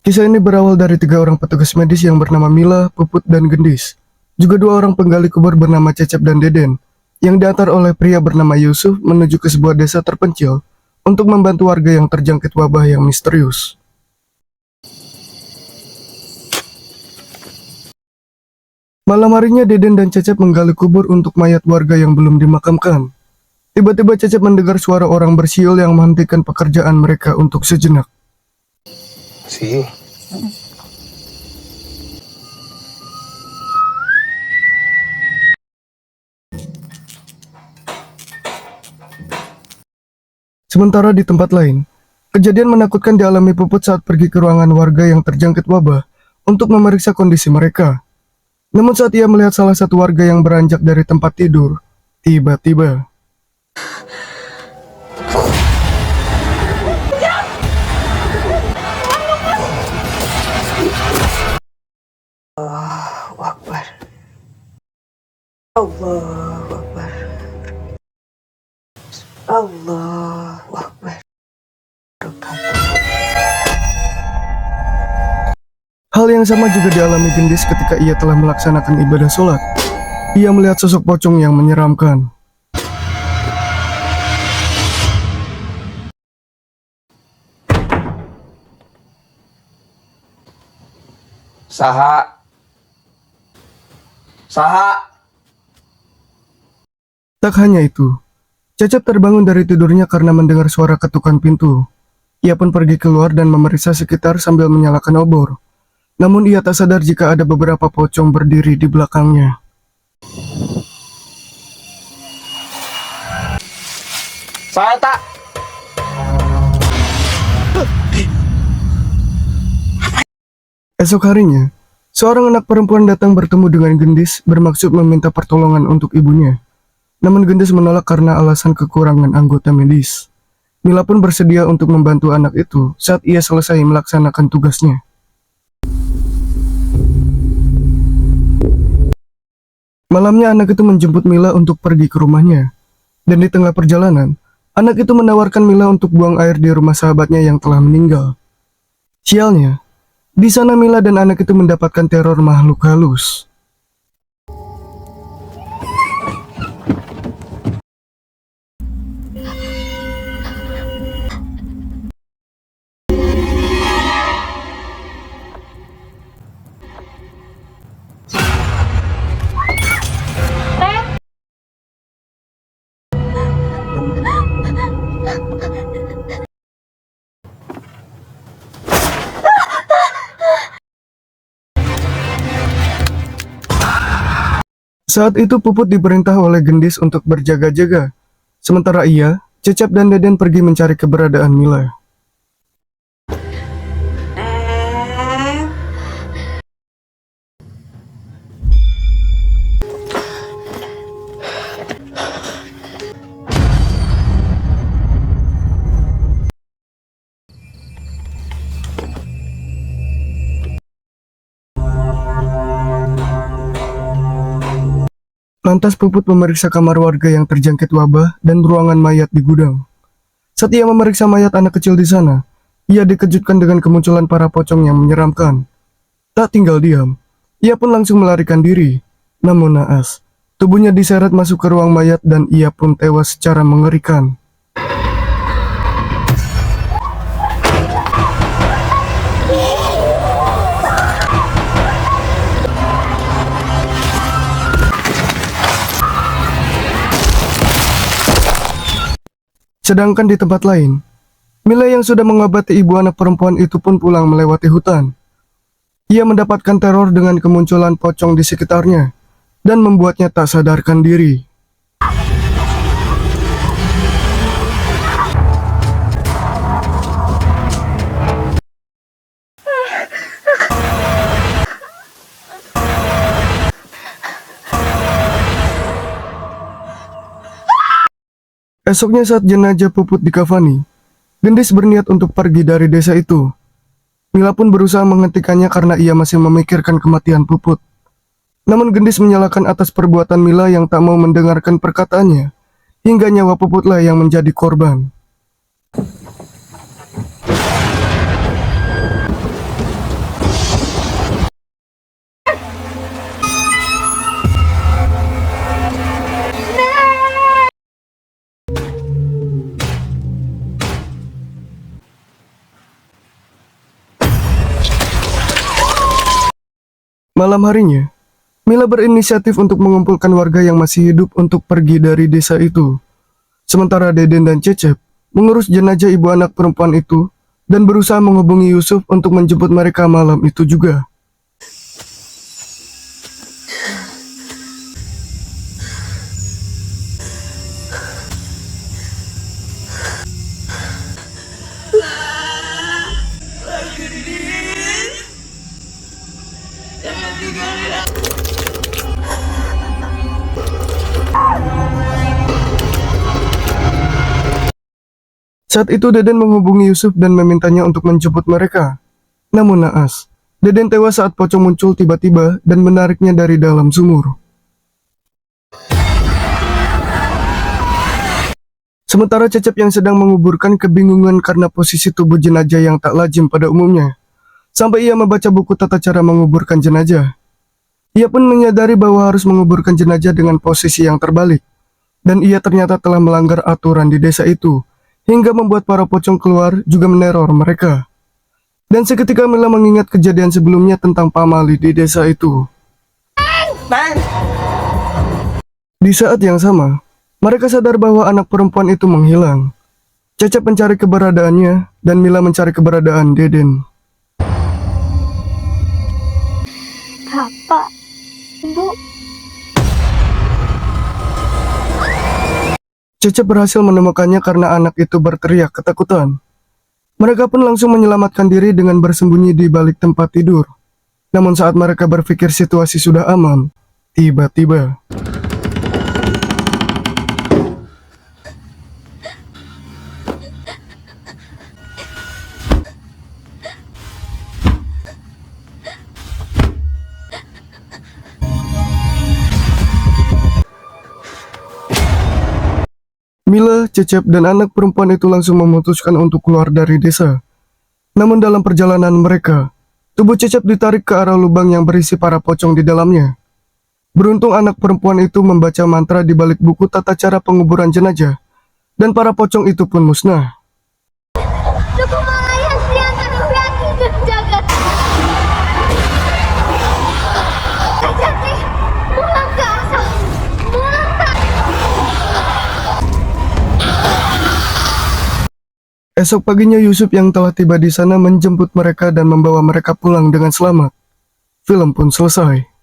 Kisah ini berawal dari 3 orang petugas medis yang bernama Mila, Puput, dan Gendis. Juga 2 orang penggali kubur bernama Cecep dan Deden, yang diantar oleh pria bernama Yusuf menuju ke sebuah desa terpencil untuk membantu warga yang terjangkit wabah yang misterius. Malam harinya Deden dan Cecep menggali kubur untuk mayat warga yang belum dimakamkan. Tiba-tiba Cecep mendengar suara orang bersiul yang menghentikan pekerjaan mereka untuk sejenak. Sí. Sementara di tempat lain, kejadian menakutkan dialami Puput saat pergi ke ruangan warga yang terjangkit wabah untuk memeriksa kondisi mereka. Namun saat ia melihat salah satu warga yang beranjak dari tempat tidur, tiba-tiba Allahu Akbar. Allahu Akbar. Allahu Akbar. hal yang sama juga dialami Gendis ketika ia telah melaksanakan ibadah sholat. Ia melihat sosok pocong yang menyeramkan. Saha. Tak hanya itu, Cecep terbangun dari tidurnya karena mendengar suara ketukan pintu. Ia pun pergi keluar dan memeriksa sekitar sambil menyalakan obor. Namun ia tak sadar jika ada beberapa pocong berdiri di belakangnya. Saya tak. Esok harinya, seorang anak perempuan datang bertemu dengan Gendis bermaksud meminta pertolongan untuk ibunya. Namun Gendis menolak karena alasan kekurangan anggota medis. Mila pun bersedia untuk membantu anak itu saat ia selesai melaksanakan tugasnya. Malamnya anak itu menjemput Mila untuk pergi ke rumahnya. Dan di tengah perjalanan, anak itu menawarkan Mila untuk buang air di rumah sahabatnya yang telah meninggal. Sialnya, di sana Mila dan anak itu mendapatkan teror makhluk halus. Saat itu Puput diperintah oleh Gendis untuk berjaga-jaga. Sementara ia, Cecep dan Deden pergi mencari keberadaan Mila. Lantas Puput memeriksa kamar warga yang terjangkit wabah dan ruangan mayat di gudang. Saat ia memeriksa mayat anak kecil di sana, ia dikejutkan dengan kemunculan para pocong yang menyeramkan. Tak tinggal diam, ia pun langsung melarikan diri. Namun naas, tubuhnya diseret masuk ke ruang mayat dan ia pun tewas secara mengerikan. Sedangkan di tempat lain, Mila yang sudah mengobati ibu anak perempuan itu pun pulang melewati hutan. Ia mendapatkan teror dengan kemunculan pocong di sekitarnya dan membuatnya tak sadarkan diri. Esoknya saat jenazah Puput dikafani, Gendis berniat untuk pergi dari desa itu. Mila pun berusaha menghentikannya karena ia masih memikirkan kematian Puput. Namun Gendis menyalahkan atas perbuatan Mila yang tak mau mendengarkan perkataannya, hingga nyawa Puputlah yang menjadi korban. Malam harinya, Mila berinisiatif untuk mengumpulkan warga yang masih hidup untuk pergi dari desa itu. Sementara Deden dan Cecep mengurus jenazah ibu anak perempuan itu dan berusaha menghubungi Yusuf untuk menjemput mereka malam itu juga. Saat itu Deden menghubungi Yusuf dan memintanya untuk menjemput mereka. Namun naas, Deden tewas saat pocong muncul tiba-tiba dan menariknya dari dalam sumur. Sementara Cecep yang sedang menguburkan kebingungan karena posisi tubuh jenazah yang tak lazim pada umumnya. Sampai ia membaca buku tata cara menguburkan jenazah. Ia pun menyadari bahwa harus menguburkan jenazah dengan posisi yang terbalik. Dan ia ternyata telah melanggar aturan di desa itu, hingga membuat para pocong keluar juga meneror mereka. Dan seketika Mila mengingat kejadian sebelumnya tentang pamali di desa itu. Di saat yang sama, mereka sadar bahwa anak perempuan itu menghilang. Cecep mencari keberadaannya, dan Mila mencari keberadaan Deden. Bapak, Ibu, Cecep berhasil menemukannya karena anak itu berteriak ketakutan. Mereka pun langsung menyelamatkan diri dengan bersembunyi di balik tempat tidur. Namun saat mereka berpikir situasi sudah aman, tiba-tiba Mila, Cecep, dan anak perempuan itu langsung memutuskan untuk keluar dari desa. Namun dalam perjalanan mereka, tubuh Cecep ditarik ke arah lubang yang berisi para pocong di dalamnya. Beruntung anak perempuan itu membaca mantra di balik buku tata cara penguburan jenazah, dan para pocong itu pun musnah. Suku Malaya siangkan hati dan jagat. Sejati, pulang ke asal. Pulang ke Esok paginya Yusuf yang telah tiba di sana menjemput mereka dan membawa mereka pulang dengan selamat. Film pun selesai.